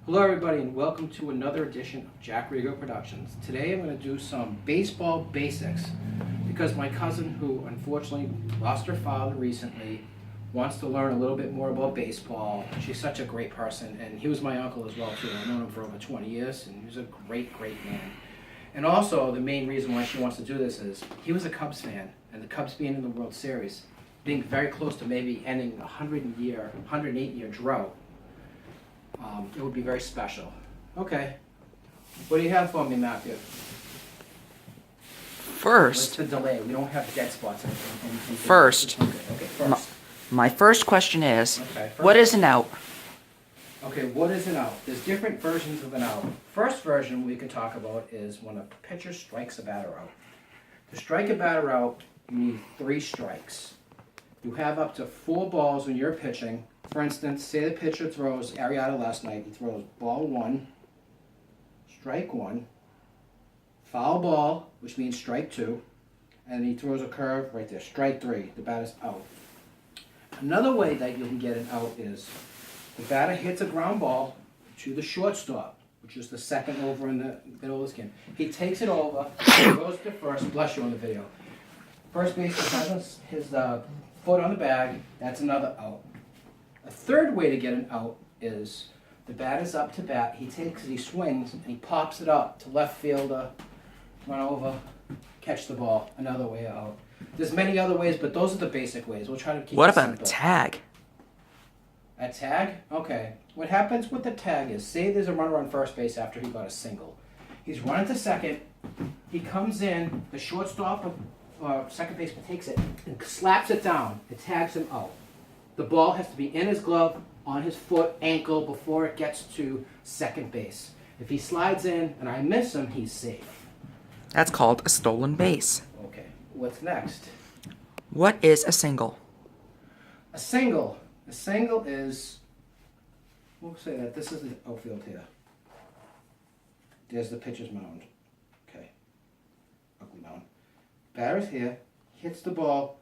Hello everybody and welcome to another edition of Jack Rigo Productions. Today I'm going to do some baseball basics because my cousin, who unfortunately lost her father recently, wants to learn a little bit more about baseball. She's such a great person, and he was my uncle as well too. I've known him for over 20 years and he was a great man. And also the main reason why she wants to do this is he was a Cubs fan, and the Cubs being in the World Series, being very close to maybe ending a 108-year drought, it would be very special. Okay. What do you have for me, Matthew? First, What's the delay? We don't have dead spots. First. Okay, first. my first question is, Okay, first. what is an out? Okay, what is an out? There's different versions of an out. First version we can talk about is when a pitcher strikes a batter out. To strike a batter out, you need 3 strikes. You have up to 4 balls when you're pitching. For instance, say the pitcher throws Arrieta last night. He throws ball 1, strike 1, foul ball, which means strike 2, and he throws a curve right there, strike 3. The batter's out. Another way that you can get an out is the batter hits a ground ball to the shortstop, which is the second over in the middle of the game. He takes it over, goes to first. Bless you on the video. First baseman has his foot on the bag. That's another out. A third way to get an out is the batter's up to bat. He takes it, he swings, and he pops it up to left fielder, run over, catch the ball. Another way out. There's many other ways, but those are the basic ways. We'll try to keep What it about simple. a tag? A tag? Okay. What happens with the tag is, say there's a runner on first base after he got a single. He's running to second. He comes in. The shortstop or second baseman takes it and slaps it down. It tags him out. The ball has to be in his glove, on his foot, ankle, before it gets to second base. If he slides in and I miss him, he's safe. That's called a stolen base. Okay. What's next? What is a single? A single. A single is, we'll say that this is the outfield here. There's the pitcher's mound. Okay. Ugly mound. Batter's here, hits the ball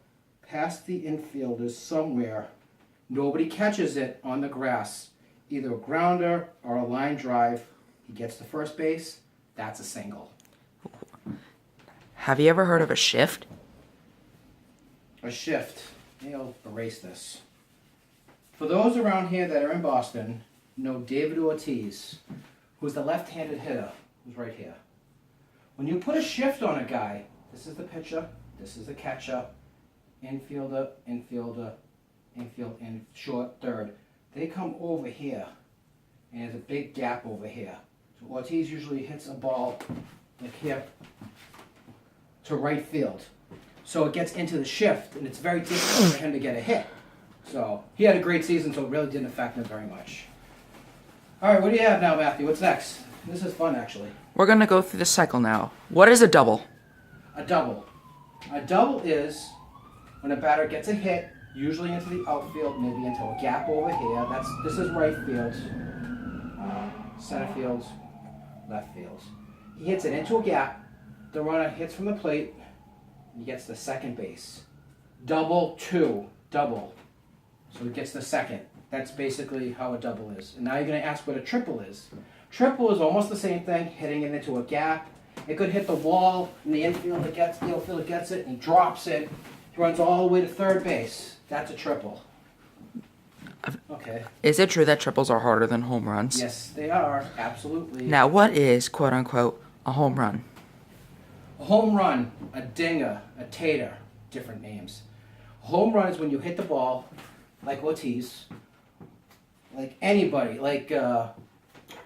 past the infielders somewhere. Nobody catches it on the grass. Either a grounder or a line drive. He gets to first base. That's a single. Have you ever heard of a shift? A shift. Maybe I'll erase this. For those around here that are in Boston, know David Ortiz, who's the left-handed hitter, who's right here. When you put a shift on a guy, this is the pitcher, this is the catcher, infielder, infield, in short, third. They come over here, and there's a big gap over here. So Ortiz usually hits a ball like here to right field. So it gets into the shift, and it's very difficult for him to get a hit. So he had a great season, so it really didn't affect him very much. All right, what do you have now, Matthew? What's next? This is fun, actually. We're going to go through the cycle now. What is a double? A double. A double is when a batter gets a hit, usually into the outfield, maybe into a gap over here. This is right field, center field, left field. He hits it into a gap. The runner hits from the plate. He gets the second base. Double, 2, double. So he gets the second. That's basically how a double is. And now you're going to ask what a triple is. Triple is almost the same thing, hitting it into a gap. It could hit the wall, and the outfielder gets it, and he drops it. He runs all the way to third base. That's a triple. Okay. Is it true that triples are harder than home runs? Yes, they are. Absolutely. Now, what is, quote unquote, a home run? A home run, a dinger, a tater, different names. A home run is when you hit the ball, like Ortiz, like anybody, like,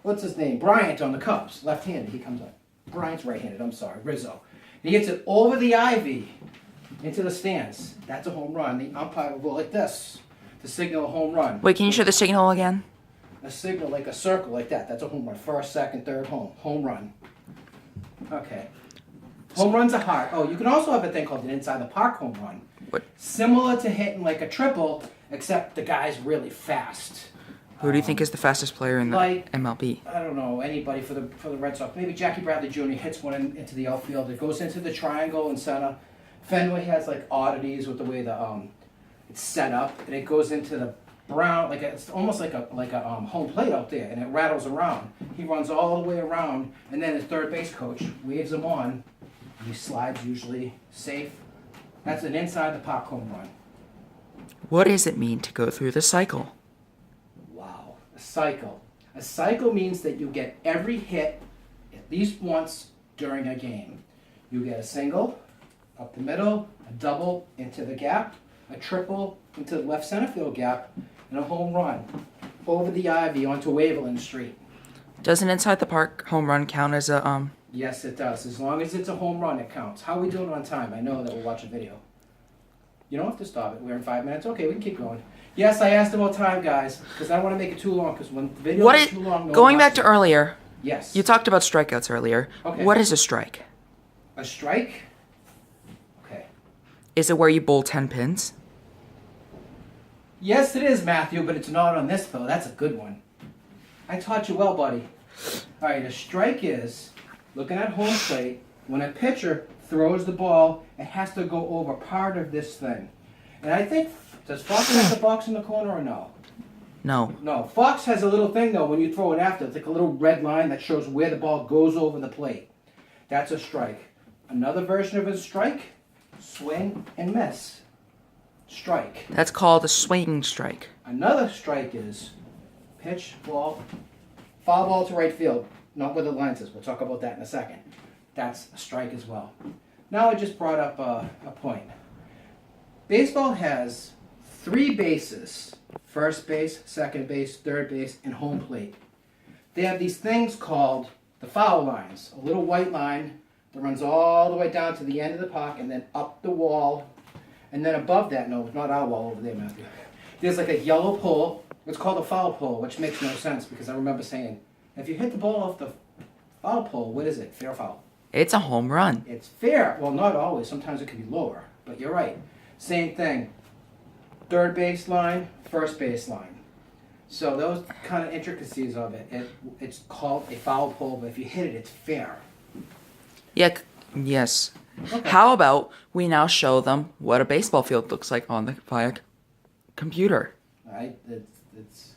what's his name? Bryant on the Cubs, left-handed, he comes up. Bryant's right-handed, I'm sorry, Rizzo. He hits it over the ivy into the stands. That's a home run. The umpire will go like this to signal a home run. Wait, can you show the signal again? A signal like a circle like that. That's a home run. First, second, third, home run. Okay. Home runs are hard. Oh, you can also have a thing called an inside the park home run. What? Similar to hitting like a triple, except the guy's really fast. Who do you think is the fastest player in the like- MLB? I don't know, anybody for the Red Sox. Maybe Jackie Bradley Jr. hits one into the outfield. It goes into the triangle in center. Fenway has like oddities with the way it's set up, and it goes into the brown, it's almost like a home plate out there, and it rattles around. He runs all the way around, and then his third base coach waves him on, and he slides usually safe. That's an inside the park home run. What does it mean to go through the cycle? Wow, a cycle. A cycle means that you get every hit at least once during a game. You get a single up the middle, a double into the gap, a triple into the left center field gap, and a home run over the ivy onto Waverland Street. Does an inside the park home run count as a Yes, it does. As long as it's a home run, it counts. How are we doing on time? I know that we'll watch a video. You don't have to stop it. We're in 5 minutes. Okay, we can keep going. Yes, I asked about time, guys, because I don't want to make it too long. Because when the video is too long, no going one back to watches it. earlier? Yes. You talked about strikeouts earlier. Okay. What is a strike? A strike? Okay. Is it where you bowl 10 pins? Yes, it is, Matthew, but it's not on this, though. That's a good one. I taught you well, buddy. All right, a strike is, looking at home plate, when a pitcher throws the ball, it has to go over part of this thing. And I think, does Fox have the box in the corner or no? No. No. Fox has a little thing, though, when you throw it after. It's like a little red line that shows where the ball goes over the plate. That's a strike. Another version of a strike, swing and miss. Strike. That's called a swinging strike. Another strike is pitch, ball, foul ball to right field. Not where the line is. We'll talk about that in a second. That's a strike as well. Now I just brought up a point. Baseball has 3 bases. First base, second base, third base, and home plate. They have these things called the foul lines. A little white line that runs all the way down to the end of the park and then up the wall. And then above that, no, not our wall over there, Matthew. There's like a yellow pole. It's called a foul pole, which makes no sense because I remember saying, if you hit the ball off the foul pole, what is it? Fair or foul? It's a home run. It's fair. Well, not always. Sometimes it can be lower. But you're right. Same thing. Third base line, first base line. So those kind of intricacies of it, it's called a foul pole, but if you hit it, it's fair. Yeah, yes. Okay. How about we now show them what a baseball field looks like on the via computer? Right? It's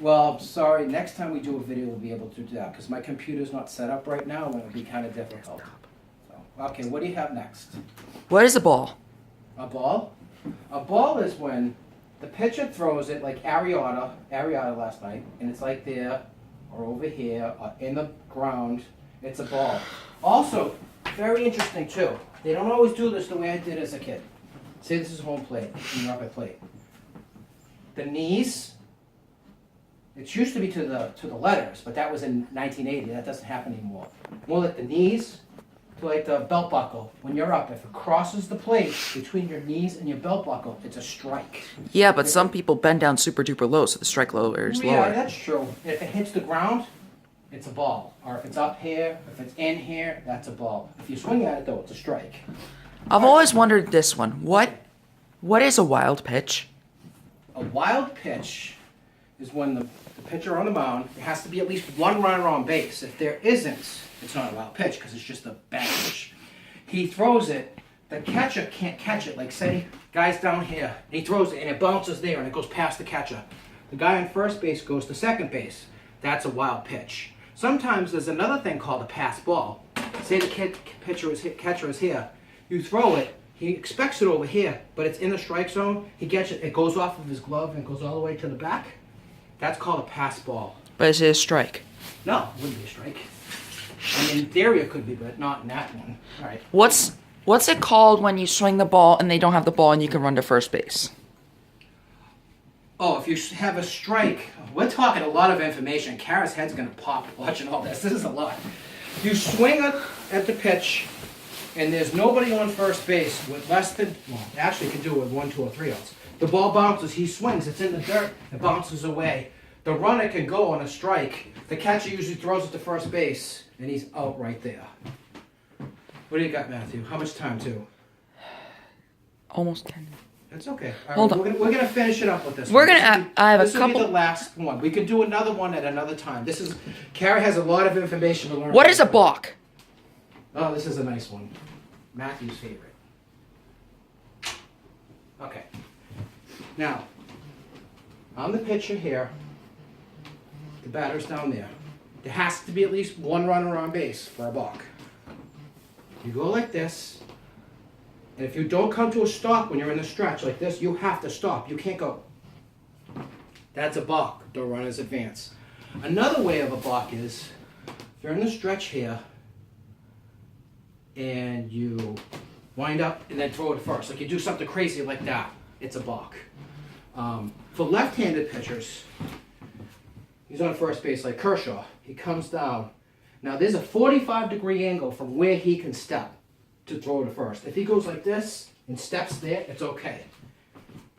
well, sorry. Next time we do a video, we'll be able to do that because my computer's not set up right now, and it'll be kind of difficult. So, okay, what do you have next? What is a ball? A ball? A ball is when the pitcher throws it like Ariana last night, and it's like there, or over here, or in the ground. It's a ball. Also, very interesting too. They don't always do this the way I did as a kid. Say this is home plate, and you're up at plate. The knees, it used to be to the letters, but that was in 1980. That doesn't happen anymore. More like the knees to like the belt buckle. When you're up, if it crosses the plate between your knees and your belt buckle, it's a strike. Yeah, but some people bend down super duper low, so the strike lower is Yeah, lower. that's true. If it hits the ground, it's a ball. Or if it's up here, if it's in here, that's a ball. If you swing at it, though, it's a strike. I've always wondered this one. What is a wild pitch? A wild pitch is when the pitcher on the mound, there has to be at least one runner on base. If there isn't, it's not a wild pitch because it's just a bad pitch. He throws it, the catcher can't catch it. Like say, guy's down here, and he throws it and it bounces there and it goes past the catcher. The guy on first base goes to second base. That's a wild pitch. Sometimes there's another thing called a pass ball. Say the catcher is here. You throw it, he expects it over here, but it's in the strike zone. He gets it, it goes off of his glove and goes all the way to the back. That's called a pass ball. But is it a strike? No, it wouldn't be a strike. I mean, in theory it could be, but not in that one. All right. What's it called when you swing the ball and they don't have the ball and you can run to first base? Oh, if you have a strike, we're talking a lot of information. Kara's head's gonna pop watching all this. This is a lot. You swing at the pitch, and there's nobody on first base with less than, well, actually you can do it with 1, 2, or 3 outs. The ball bounces, he swings, it's in the dirt, it bounces away. The runner can go on a strike. The catcher usually throws it to first base, and he's out right there. What do you got, Matthew? How much time, too? Almost 10. That's okay. All right, Hold on. We're gonna finish it up with this. We're one. gonna. I have a This will be couple. the last one. We can do another one at another time. Kara has a lot of information to learn. What is a balk? Oh, this is a nice one. Matthew's favorite. Okay. Now, I'm the pitcher here. The batter's down there. There has to be at least one runner on base for a balk. You go like this, and if you don't come to a stop when you're in the stretch like this, you have to stop. You can't go. That's a balk. The runners advance. Another way of a balk is, if you're in the stretch here, and you wind up and then throw it first, like you do something crazy like that, it's a balk. For left-handed pitchers, he's on first base like Kershaw. He comes down. Now there's a 45-degree angle from where he can step to throw to first. If he goes like this and steps there, it's okay.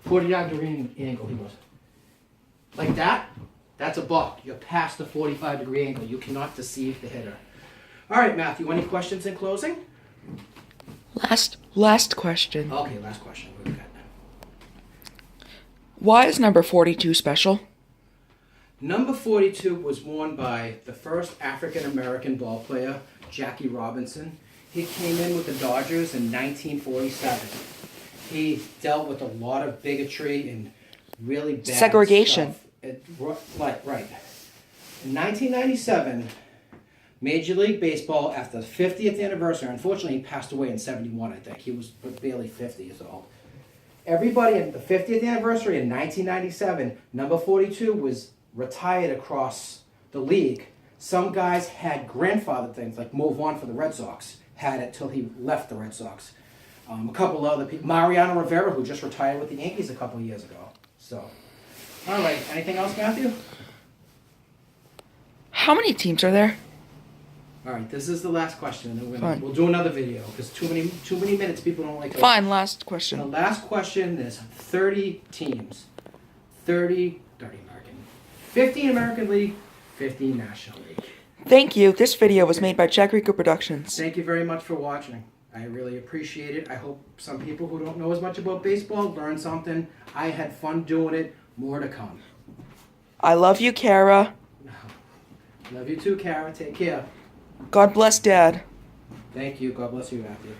45-degree angle, he goes. Like that, that's a balk. You're past the 45-degree angle. You cannot deceive the hitter. All right, Matthew, any questions in closing? Last question. Okay, last question. What do we got? Why is number 42 special? Number 42 was worn by the first African-American ball player, Jackie Robinson. He came in with the Dodgers in 1947. He dealt with a lot of bigotry and really bad Segregation. stuff. Right. In 1997, Major League Baseball, after the 50th anniversary, unfortunately he passed away in 71, I think. He was barely 50 years old. Everybody at the 50th anniversary in 1997, number 42 was retired across the league. Some guys had grandfather things, like Mo Vaughn for the Red Sox, had it till he left the Red Sox. A couple other people, Mariano Rivera, who just retired with the Yankees a couple years ago. So, all right, anything else, Matthew? How many teams are there? All right, this is the last question, and then Fine. we'll do another video, because too many minutes, people don't like to... Fine, last The question. last question is 30 teams. 30 American. 15 American League, 15 National League. Thank you. This video was made by Jack Rico Productions. Thank you very much for watching. I really appreciate it. I hope some people who don't know as much about baseball learn something. I had fun doing it. More to come. I love you, Kara. Love you too, Kara. Take care. God bless Dad. Thank you. God bless you, Matthew.